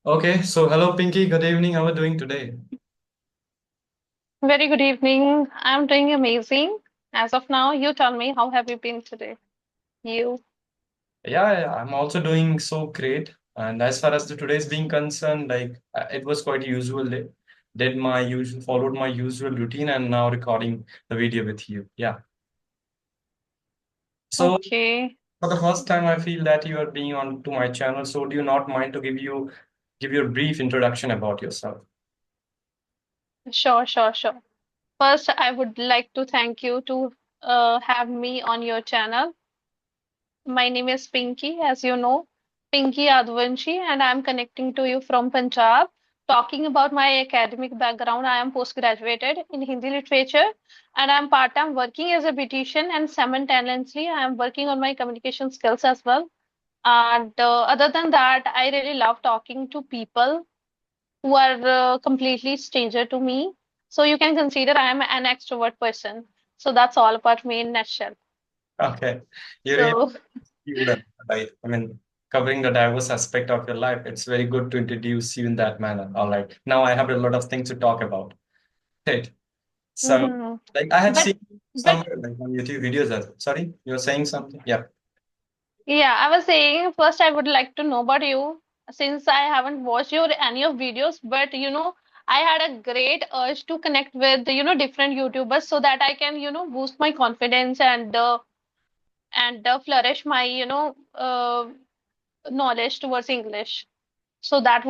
Okay, so hello Pinky, good evening. How are you doing today? Very good evening. I'm doing amazing. As of now, you tell me, how have you been today? You. Yeah, I'm also doing so great. And as far as the today's being concerned, it was quite a usual day. Did my usual, followed my usual routine, and now recording the video with you. Yeah. So Okay. for the first time, I feel that you are being on to my channel. So do you not mind to give you a brief introduction about yourself? Sure. First, I would like to thank you to have me on your channel. My name is Pinky, as you know, Pinky Yaduvanshi, and I'm connecting to you from Punjab. Talking about my academic background, I am postgraduated in Hindi literature, and I'm part-time working as a beautician, and simultaneously I am working on my communication skills as well. And other than that, I really love talking to people who are completely stranger to me. So you can consider I am an extrovert person. So that's all about me in nutshell. Okay. You really So you that, right? I mean, covering the diverse aspect of your life, it's very good to introduce you in that manner. All right. Now I have a lot of things to talk about. Right. So, hmm like I had but seen but somewhere like on YouTube videos that, sorry, you're saying something? Yeah. yeah, I was saying first I would like to know about you since I haven't watched your any of videos, but I had a great urge to connect with different YouTubers so that I can boost my confidence and flourish my knowledge towards English. So that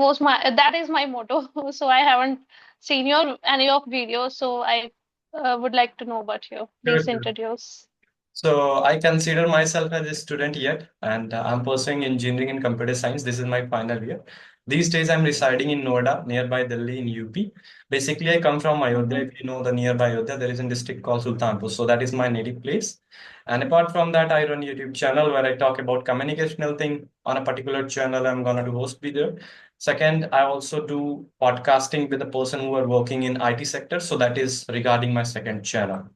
is my motto. So I haven't seen your any of videos, so I would like to know about you. Please Good. introduce. So I consider myself as a student yet, and I'm pursuing engineering in computer science. This is my final year. These days, I'm residing in Noida, nearby Delhi in UP. Basically, I come from Ayodhya. Mm-hmm. If you know the nearby Ayodhya, there is a district called Sultanpur. So that is my native place. And apart from that, I run a YouTube channel where I talk about communicational thing on a particular channel. I'm gonna do host be there. Second, I also do podcasting with a person who are working in IT sector. So that is regarding my second channel.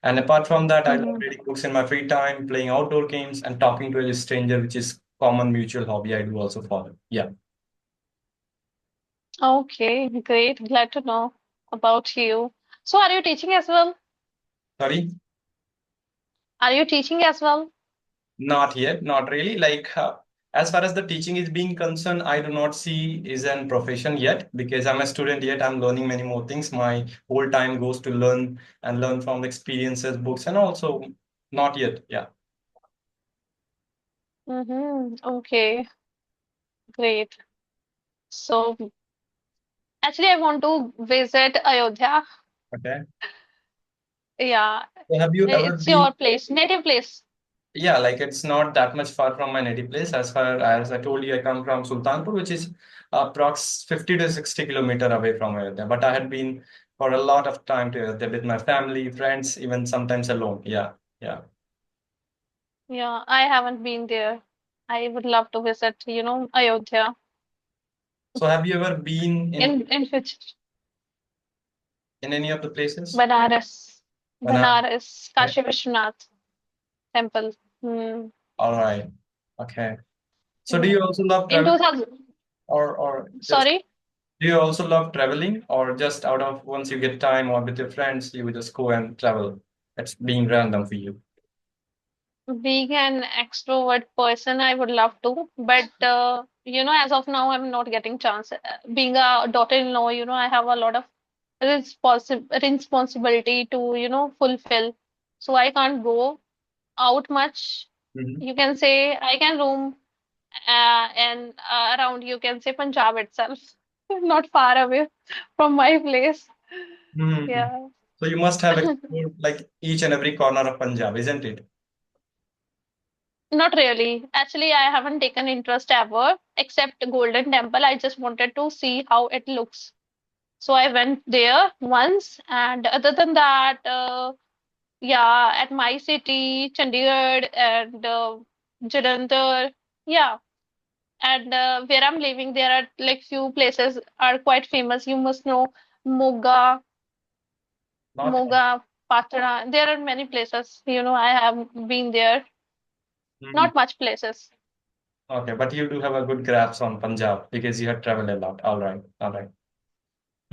And apart from that, I love Mm-hmm. reading books in my free time, playing outdoor games, and talking to a stranger, which is common mutual hobby I do also follow. Yeah. Okay, great. Glad to know about you. So are you teaching as well? Sorry, Are you teaching as well? not yet, not really. As far as the teaching is being concerned, I do not see is an profession yet because I'm a student yet. I'm learning many more things. My whole time goes to learn and learn from experiences, books, and also not yet. Yeah. Mm-hmm. Okay, great. So actually, I want to visit Ayodhya. Okay. Yeah, So have you ever it's been? your place, native place. Yeah, like it's not that much far from my native place. As far as I told you, I come from Sultanpur, which is approx 50 to 60 kilometer away from Ayodhya. But I had been for a lot of time to Ayodhya with my family, friends, even sometimes alone. Yeah, yeah. Yeah, I haven't been there. I would love to visit, Ayodhya So have you ever been in future. in any of the places? Banaras, Banana. Banaras, Kashi Vishwanath temple. Hmm. All right. Okay. So do Yeah. you also love In travel 2000, or just sorry, do you also love traveling or just out of once you get time or with your friends, you would just go and travel? It's being random for you. being an extrovert person, I would love to, but as of now, I'm not getting chance. Being a daughter-in-law, I have a lot of responsibility to, fulfill. So I can't go out much. Mhm. You can say I can roam and around, you can say Punjab itself, not far away from my place. Hmm. Yeah. So you must have explored like each and every corner of Punjab, isn't it? Not really. Actually, I haven't taken interest ever, except Golden Temple. I just wanted to see how it looks. So I went there once, and other than that, yeah, at my city, Chandigarh and Jalandhar, yeah, and where I'm living, there are like few places are quite famous. You must know Moga, Not. Moga, Patra. There are many places. I have been there. Mhm. Not much places. Okay, but you do have a good grasp on Punjab because you have traveled a lot. All right, all right.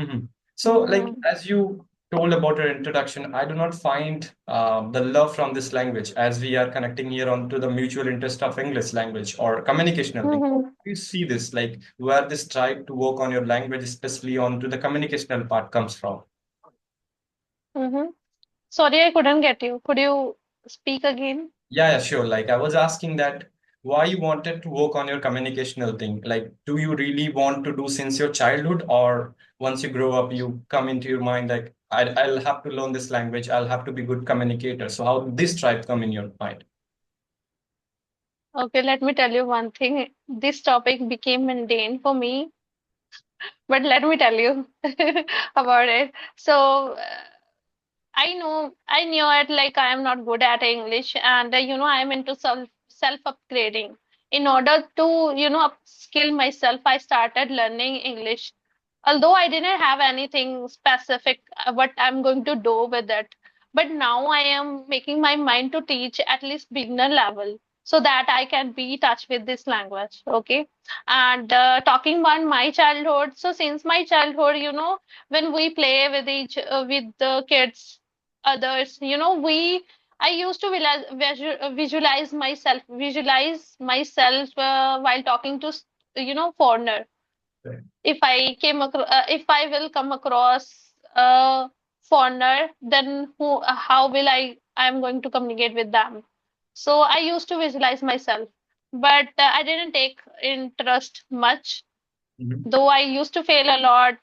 Mhm. So, like, Mm-hmm. as you told about your introduction, I do not find the love from this language as we are connecting here on to the mutual interest of English language or communicational thing. Mm-hmm. You see this, like, where this drive to work on your language, especially on to the communicational part, comes from. Mm-hmm. Sorry, I couldn't get you. Could you speak again? Yeah, yeah, sure. Like I was asking that why you wanted to work on your communicational thing. Like, do you really want to do since your childhood, or once you grow up, you come into your mind like I'll have to learn this language, I'll have to be good communicator. So how this tribe come in your mind? Okay, let me tell you one thing. This topic became mundane for me, but let me tell you about it. So, I knew it like I am not good at English, and I am into self upgrading. In order to, upskill myself, I started learning English. Although I didn't have anything specific what I'm going to do with it, but now I am making my mind to teach at least beginner level so that I can be in touch with this language. Okay, and talking about my childhood. So since my childhood, when we play with with the kids others, I used to visualize myself while talking to foreigner. Right. If I will come across a foreigner, then how will I'm going to communicate with them. So I used to visualize myself, but I didn't take interest much. Mhm. Though I used to fail a lot,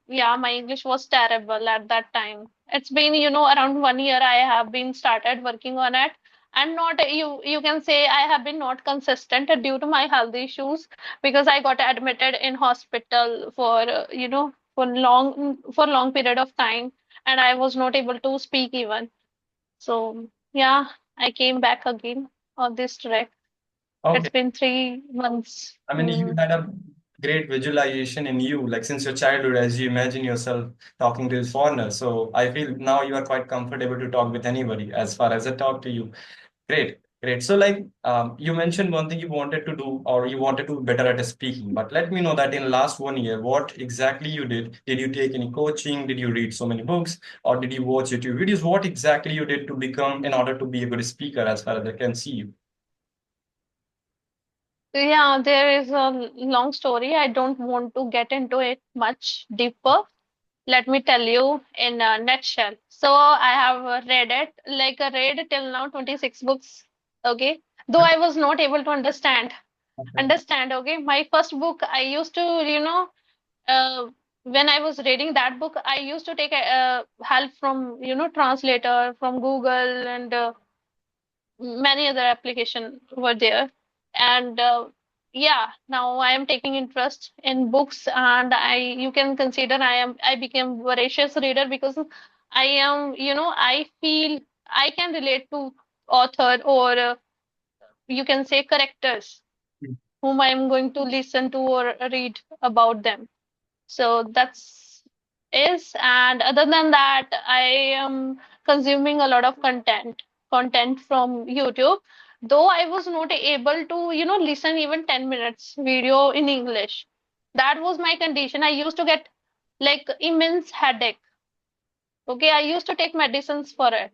yeah, my English was terrible at that time. It's been, around 1 year I have been started working on it. And not you can say I have been not consistent due to my health issues because I got admitted in hospital for for long period of time and I was not able to speak even. So yeah, I came back again on this track. It's Okay. been 3 months. I mean, you Mm. had a great visualization in you, like since your childhood, as you imagine yourself talking to this foreigner. So I feel now you are quite comfortable to talk with anybody as far as I talk to you. Great, great. So, like, you mentioned one thing you wanted to do, or you wanted to be better at speaking. But let me know that in last 1 year, what exactly you did? Did you take any coaching? Did you read so many books, or did you watch YouTube videos? What exactly you did to become in order to be a good speaker, as far as I can see you? Yeah, there is a long story. I don't want to get into it much deeper. Let me tell you in a nutshell. So I have read it, like read till now 26 books. Okay. Though I was not able to Okay. understand. Okay. My first book, I used to, when I was reading that book, I used to take help from, translator, from Google and many other application were there and yeah, now I am taking interest in books and I you can consider I became voracious reader because I am I feel I can relate to author or you can say characters whom I am going to listen to or read about them. So that's is, and other than that, I am consuming a lot of content from YouTube. Though I was not able to, listen even 10 minutes video in English. That was my condition. I used to get like immense headache. Okay, I used to take medicines for it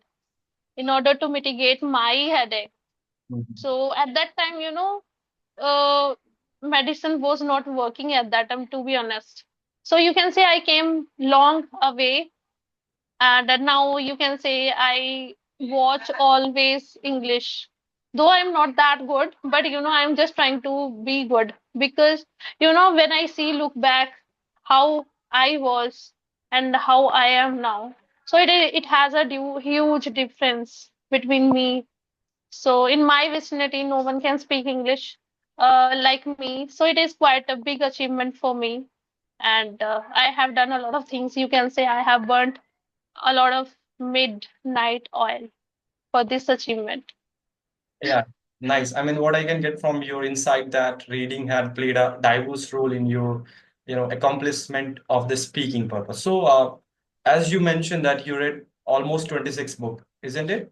in order to mitigate my headache. Mhm. So at that time, uh, medicine was not working at that time, to be honest. So you can say I came long away, and now you can say I watch always English. Though I'm not that good, but I'm just trying to be good because when I see look back how I was and how I am now, so it has a huge difference between me. So in my vicinity, no one can speak English like me. So it is quite a big achievement for me. And I have done a lot of things. You can say I have burnt a lot of midnight oil for this achievement. Yeah, nice. I mean, what I can get from your insight that reading had played a diverse role in your, accomplishment of the speaking purpose. So, as you mentioned that you read almost 26 book, isn't it?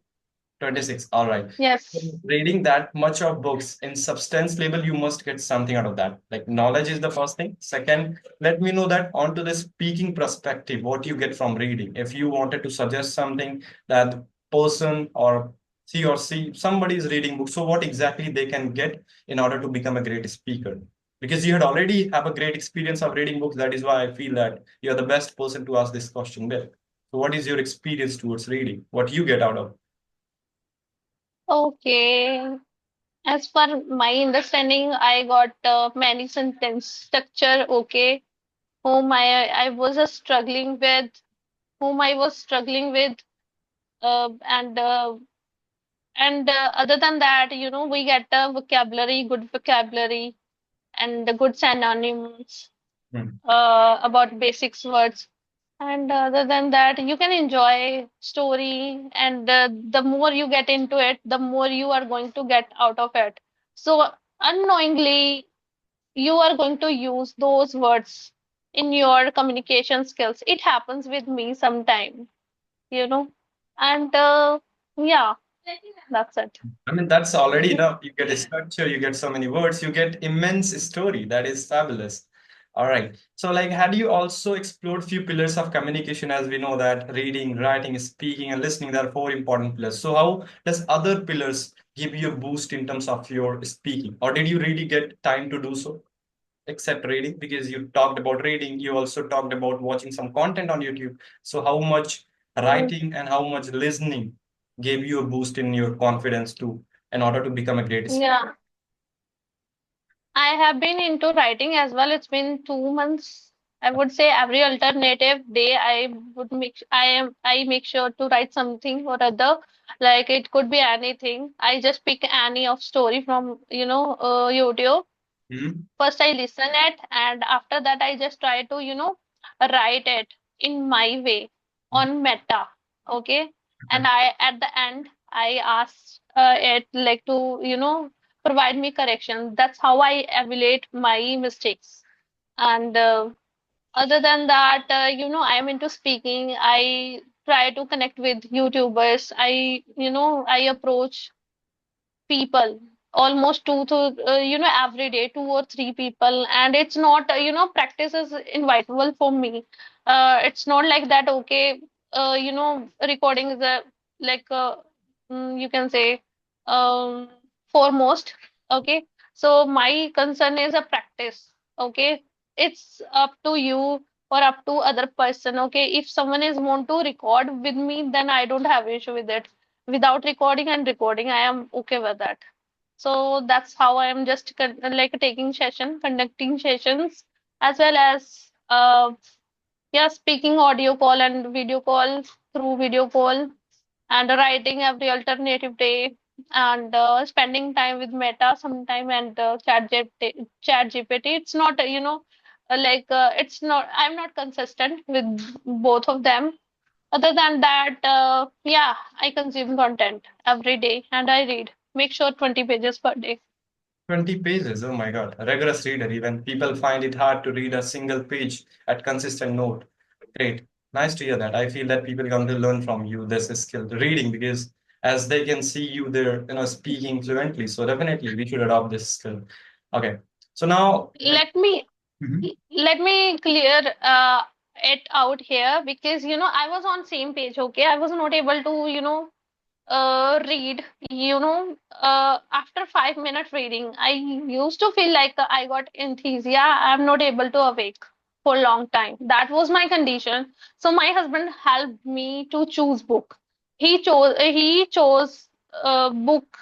26. All right. Yes. Reading that much of books in substance level, you must get something out of that. Like knowledge is the first thing. Second, let me know that onto the speaking perspective, what you get from reading. If you wanted to suggest something that the person or he or she, somebody is reading books, so what exactly they can get in order to become a great speaker? Because you had already have a great experience of reading books. That is why I feel that you're the best person to ask this question with. So what is your experience towards reading? What you get out of? Okay. As per my understanding, I got many sentence structure. Okay, whom I was struggling with, whom I was struggling with, uh, and uh, and other than that, we get a vocabulary, good vocabulary, and the good synonyms Hmm. about basics words. And other than that, you can enjoy story, and the more you get into it, the more you are going to get out of it. So unknowingly, you are going to use those words in your communication skills. It happens with me sometime, you know, and yeah, that's it. I mean, that's already enough. You get a structure, you get so many words, you get immense story. That is fabulous. All right. So, like, had you also explored few pillars of communication? As we know that reading, writing, speaking, and listening, there are four important pillars. So, how does other pillars give you a boost in terms of your speaking, or did you really get time to do so? Except reading, because you talked about reading, you also talked about watching some content on YouTube. So how much Mm, writing and how much listening gave you a boost in your confidence to in order to become a great speaker? yeah, I have been into writing as well. It's been 2 months. I would say every alternative day I make sure to write something or other. Like it could be anything. I just pick any of story from YouTube. Mhm. First I listen it, and after that I just try to write it in my way on Meta. Okay, and Okay. I at the end I ask it like to provide me correction. That's how I evaluate my mistakes. And other than that, I am into speaking. I try to connect with YouTubers. I approach people almost two to every day, 2 or 3 people, and it's not practice is inevitable for me. It's not like that. Okay, recording is a like you can say um foremost. Okay, so my concern is a practice. Okay, it's up to you or up to other person. Okay, if someone is want to record with me, then I don't have issue with it. Without recording and recording, I am okay with that. So that's how I am just like taking session, conducting sessions, as well as yeah, speaking audio call and video call, through video call, and writing every alternative day, and spending time with Meta sometime, and Chat GPT. It's not it's not, I'm not consistent with both of them. Other than that, yeah, I consume content every day, and I read. Make sure 20 pages per day. 20 pages, oh my god, a rigorous reader. Even people find it hard to read a single page at consistent note. Great, nice to hear that. I feel that people come to learn from you this skill, reading, because as they can see you there, speaking fluently. So definitely we should adopt this skill. Okay, so now Let me Mhm. let me clear it out here, because I was on same page. Okay, I was not able to read. After 5 minutes reading, I used to feel like I got anesthesia. I'm not able to awake for a long time. That was my condition. So my husband helped me to choose book. He chose book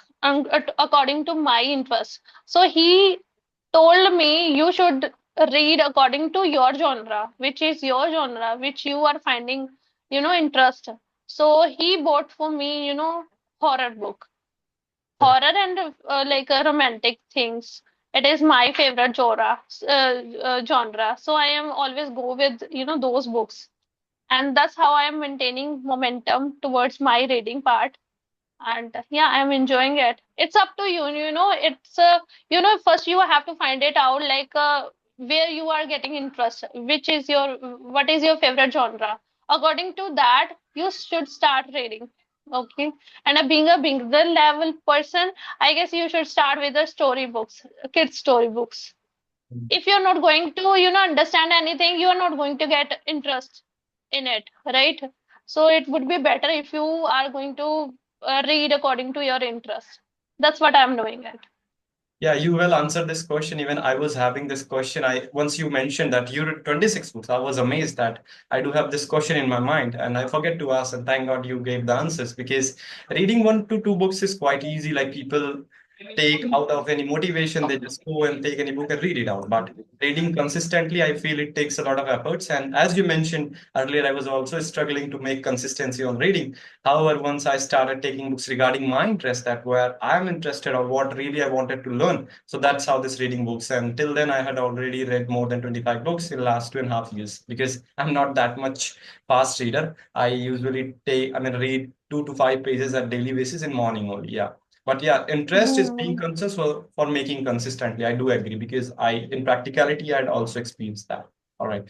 according to my interest. So he told me you should read according to your genre, which is your genre, which you are finding, interest. So he bought for me, horror book, horror and romantic things. It is my favorite genre. So I am always go with, those books, and that's how I am maintaining momentum towards my reading part. And yeah, I'm enjoying it. It's up to you. It's first you have to find it out, like where you are getting interest, what is your favorite genre. According to that, you should start reading. Okay. And being a beginner level person, I guess you should start with the storybooks, kids storybooks. If you're not going to, understand anything, you are not going to get interest in it, right? So it would be better if you are going to read according to your interest. That's what I'm doing it. Yeah, you well answered this question. Even I was having this question. I once you mentioned that you read 26 books, I was amazed that I do have this question in my mind and I forget to ask. And thank God you gave the answers because reading 1 to 2 books is quite easy. Like people take out of any motivation, they just go and take any book and read it out. But reading consistently, I feel it takes a lot of efforts. And as you mentioned earlier, I was also struggling to make consistency on reading. However, once I started taking books regarding my interest, that where I'm interested or what really I wanted to learn. So that's how this reading books. And till then, I had already read more than 25 books in the last 2.5 years because I'm not that much fast reader. I usually read 2 to 5 pages at daily basis in morning only. Yeah. But yeah, interest is being Hmm. conscious for making consistently. I do agree because in practicality, I'd also experienced that. All right.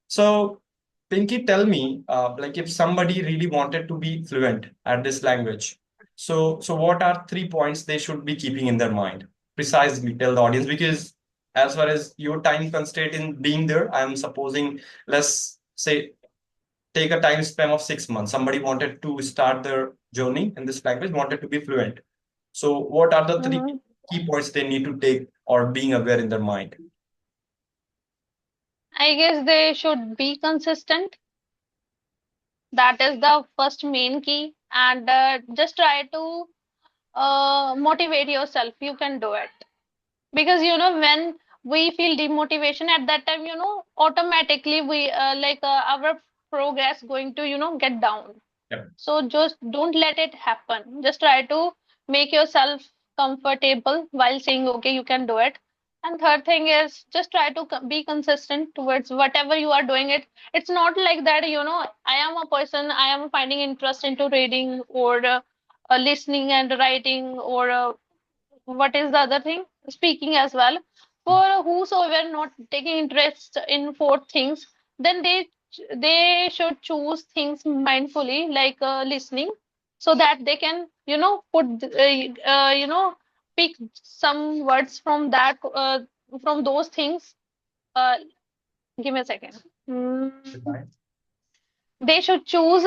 So, Pinky, tell me, like if somebody really wanted to be fluent at this language, so what are 3 points they should be keeping in their mind? Precisely, tell the audience because as far as your time constraint in being there, I'm supposing let's say take a time span of 6 months. Somebody wanted to start their journey in this language, wanted to be fluent. So, what are the three Hmm. key points they need to take or being aware in their mind? I guess they should be consistent. That is the first main key. And just try to motivate yourself. You can do it. Because when we feel demotivation at that time, automatically we our progress going to get down. Yep. So just don't let it happen. Just try to make yourself comfortable while saying okay, you can do it. And third thing is just try to be consistent towards whatever you are doing it. It's not like that, I am a person, I am finding interest into reading or listening and writing or what is the other thing? Speaking as well. For whosoever not taking interest in four things, then they should choose things mindfully, like listening, so that they can pick some words from that from those things. Uh, Give me a second. Mm, they should choose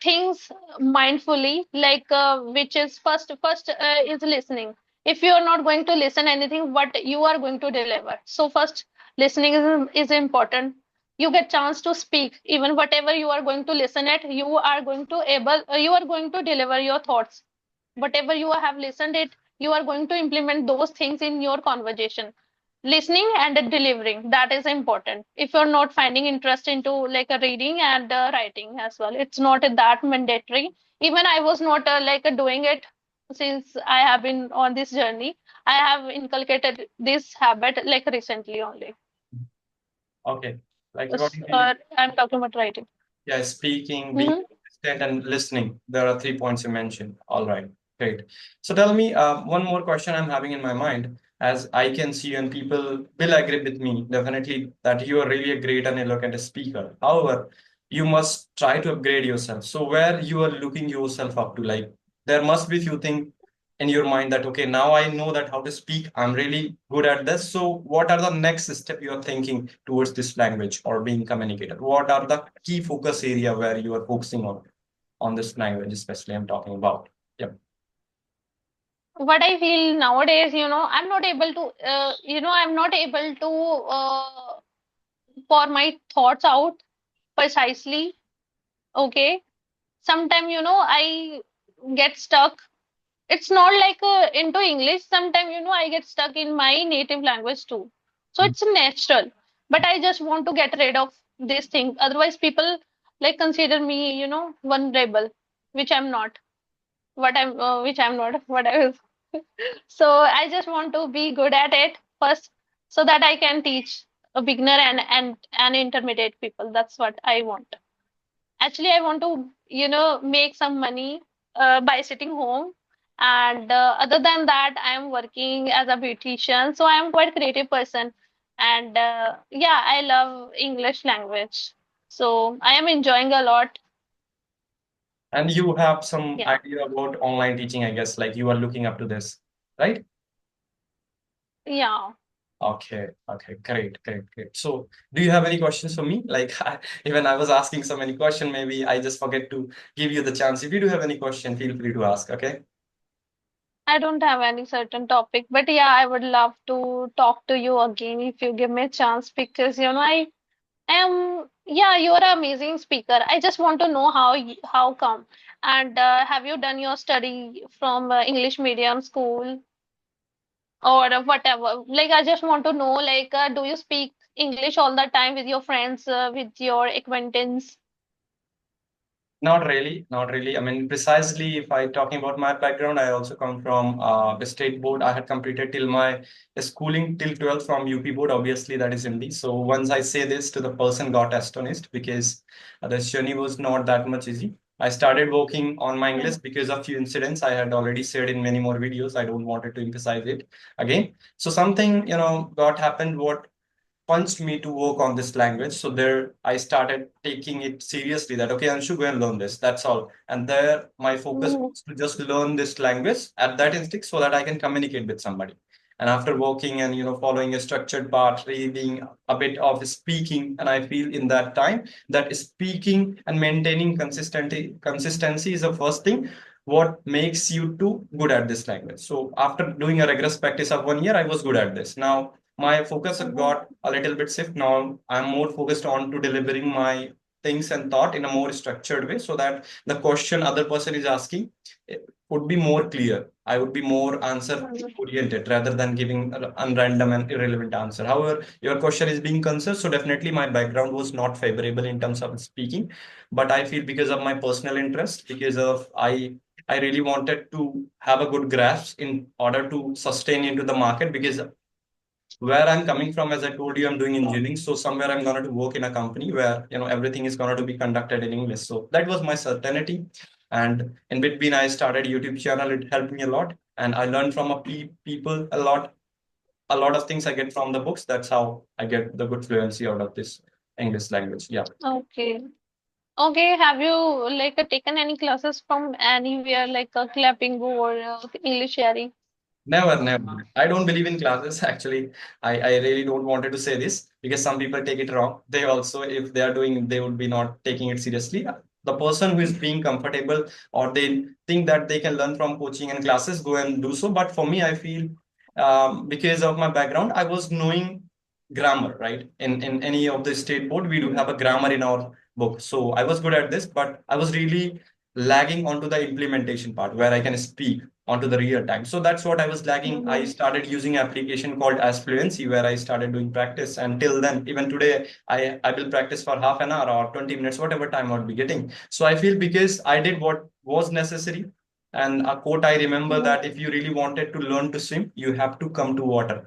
things mindfully, like which is first is listening. If you are not going to listen anything, what you are going to deliver? So first, listening is important. You get chance to speak. Even whatever you are going to listen at, you are going to deliver your thoughts. Whatever you have listened it, you are going to implement those things in your conversation. Listening and delivering, that is important. If you're not finding interest into like a reading and writing as well, it's not that mandatory. Even I was not doing it. Since I have been on this journey, I have inculcated this habit like recently only. Okay. Like according to I'm talking about writing. yeah, speaking, being Hmm. consistent, and listening. There are 3 points you mentioned. All right, great. So tell me, one more question I'm having in my mind, as I can see, and people will agree with me definitely that you are really a great and eloquent speaker. However, you must try to upgrade yourself. So where you are looking yourself up to, like there must be few things in your mind that okay, now I know that how to speak, I'm really good at this. So what are the next step you are thinking towards this language or being communicator? What are the key focus area where you are focusing on this language, especially I'm talking about? Yep. What I feel nowadays, I'm not able to I'm not able to pour my thoughts out precisely. Okay. Sometimes, I get stuck. It's not like into English. Sometimes, I get stuck in my native language too. So it's natural. But I just want to get rid of this thing. Otherwise, people like consider me, vulnerable, which I'm not. Which I'm not. What I was. So I just want to be good at it first, so that I can teach a beginner and intermediate people. That's what I want. Actually, I want to, make some money by sitting home. And other than that, I am working as a beautician. So I am quite creative person. And yeah, I love English language. So I am enjoying a lot. And you have some Yeah. idea about online teaching, I guess, like you are looking up to this, right? Yeah. Okay, okay, great, great, great. So, do you have any questions for me? Like, even I was asking so many questions, maybe I just forget to give you the chance. If you do have any question, feel free to ask, okay? I don't have any certain topic, but yeah, I would love to talk to you again if you give me a chance because I am, yeah, you're an amazing speaker. I just want to know how come. And have you done your study from English medium school or whatever? Like, I just want to know, like, do you speak English all the time with your friends, with your acquaintance? Not really, not really. I mean, precisely if I talking about my background, I also come from the state board. I had completed till my schooling till 12th from UP board. Obviously, that is MD. So once I say this to the person got astonished because the journey was not that much easy. I started working on my English Mhm. because of few incidents I had already said in many more videos. I don't wanted to emphasize it again. So something, got happened. What punched me to work on this language. So there I started taking it seriously that, okay, I should go and learn this. That's all. And there my focus Mhm. was to just learn this language at that instinct so that I can communicate with somebody. And after working and, following a structured path, reading a bit of speaking, and I feel in that time that speaking and maintaining consistency is the first thing what makes you too good at this language. So after doing a rigorous practice of 1 year, I was good at this. Now my focus Mhm. got a little bit shift. Now I'm more focused on to delivering my things and thought in a more structured way so that the question other person is asking would be more clear. I would be more answer Mhm. oriented rather than giving an unrandom and irrelevant answer. However, your question is being concerned, so definitely my background was not favorable in terms of speaking, but I feel because of my personal interest, because of I really wanted to have a good grasp in order to sustain into the market because where I'm coming from, as I told you, I'm doing engineering. So somewhere I'm going to work in a company where, everything is going to be conducted in English. So that was my certainty. And in between, I started YouTube channel. It helped me a lot. And I learned from people a lot. A lot of things I get from the books. That's how I get the good fluency out of this English language. Yeah. Okay. Okay, have you like taken any classes from anywhere like clapping or English sharing? Never, never. I don't believe in classes. Actually, I really don't wanted to say this because some people take it wrong. They also, if they are doing, they would be not taking it seriously. The person who is being comfortable or they think that they can learn from coaching and classes, go and do so. But for me, I feel because of my background, I was knowing grammar, right? In any of the state board, we do Mhm. have a grammar in our book. So I was good at this, but I was really lagging onto the implementation part where I can speak onto the real time. So that's what I was lagging. I Mhm. started using application called as Fluency where I started doing practice. And till then, even today, I will practice for half an hour or 20 minutes, whatever time I'll be getting. So I feel because I did what was necessary. And a quote I remember Mhm. that if you really wanted to learn to swim, you have to come to water.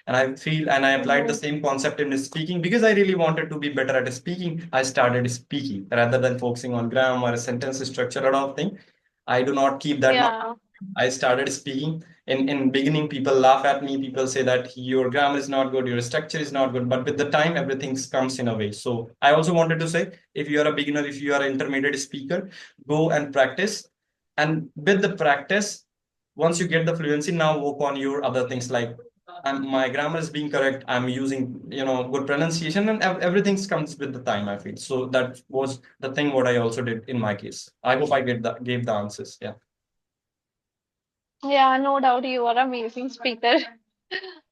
And I feel and I applied the Mhm. same concept in speaking because I really wanted to be better at speaking. I started speaking rather than focusing on grammar, sentence structure, a lot of things. I do not keep that much. Yeah. I started speaking. In beginning, people laugh at me. People say that your grammar is not good, your structure is not good. But with the time, everything comes in a way. So I also wanted to say, if you are a beginner, if you are an intermediate speaker, go and practice. And with the practice, once you get the fluency, now work on your other things like my grammar is being correct. I'm using, good pronunciation, and everything comes with the time. I feel so that was the thing what I also did in my case. I hope I gave the answers. Yeah, Yeah, no doubt you are amazing speaker.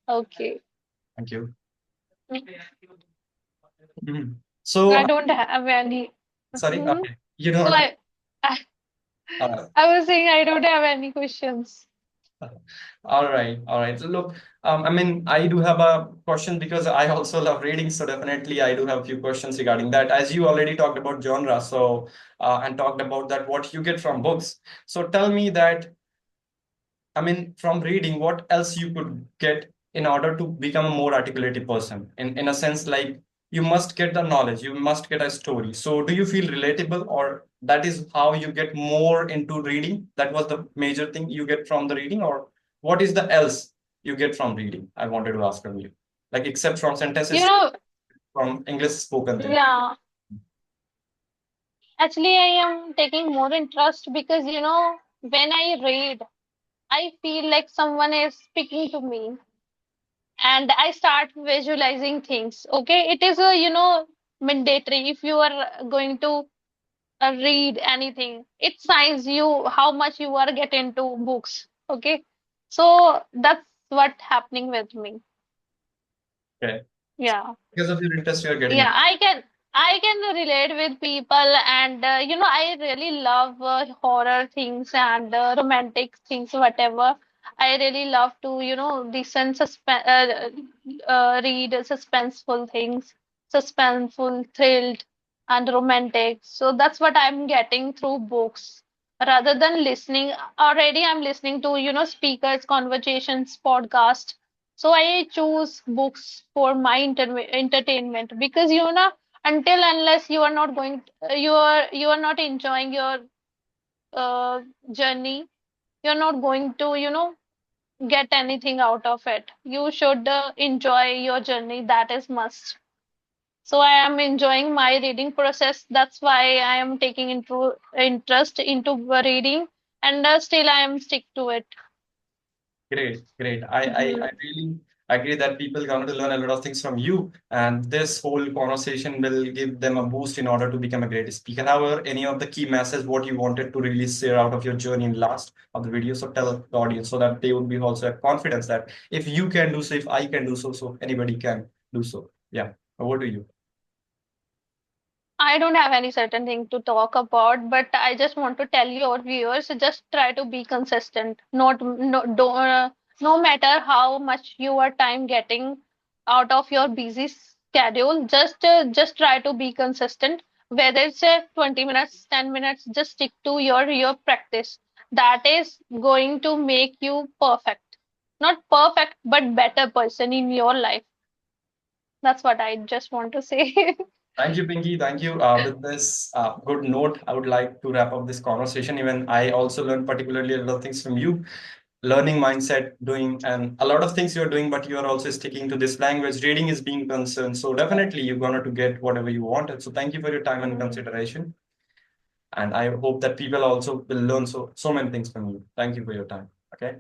Okay. thank you. Mm. Mhm. I So, don't have any. sorry, Mhm. okay, you So don't. I Uh, I was saying I don't have any questions. all right, all right. So look, I mean, I do have a question because I also love reading, so definitely I do have a few questions regarding that. As you already talked about genre, so and talked about that what you get from books. So tell me that I mean, from reading, what else you could get in order to become a more articulated person? In a sense, like you must get the knowledge, you must get a story. So, do you feel relatable, or that is how you get more into reading? That was the major thing you get from the reading, or what is the else you get from reading? I wanted to ask from you, like except from You sentences know, from English spoken thing. yeah. Actually, I am taking more interest because, when I read, I feel like someone is speaking to me and I start visualizing things. Okay. It is mandatory if you are going to read anything. It signs you how much you are get into books. Okay. So that's what happening with me. Okay. Yeah. Because of your interest, you are getting Yeah, it. I can relate with people, and I really love horror things and romantic things, whatever. I really love to listen read suspenseful things, suspenseful, thrilled, and romantic. So that's what I'm getting through books rather than listening. Already, I'm listening to speakers, conversations, podcast. So I choose books for my entertainment because until unless you are not going you are not enjoying your uh, journey, you're not going to get anything out of it. You should enjoy your journey. That is must. So I am enjoying my reading process. That's why I am taking into interest into reading, and still I am stick to it. Great, great. I Mhm. really agree that people going to learn a lot of things from you, and this whole conversation will give them a boost in order to become a great speaker. However, any of the key messages what you wanted to really share out of your journey in last of the video, so tell the audience so that they would be also have confidence that if you can do so, if I can do so, so anybody can do so. Yeah. Over to you. I don't have any certain thing to talk about, but I just want to tell your viewers, just try to be consistent. Not no don't no matter how much you are time getting out of your busy schedule, just try to be consistent. Whether it's 20 minutes, 10 minutes, just stick to your practice. That is going to make you perfect. Not perfect, but better person in your life. That's what I just want to say. Thank you, Pinky. Thank you. With this good note, I would like to wrap up this conversation. Even I also learned particularly a lot of things from you. Learning mindset, doing and a lot of things you're doing, but you are also sticking to this language. Reading is being concerned. So definitely you're going to get whatever you wanted. So thank you for your time and Mm. consideration. And I hope that people also will learn so many things from you. Thank you for your time. Okay.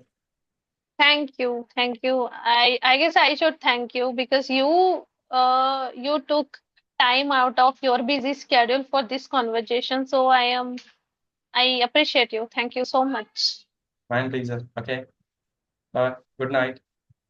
Thank you, thank you. I guess I should thank you because you took time out of your busy schedule for this conversation. So I appreciate you. Thank you so much. Mind pleaser. Okay. Bye. Good night.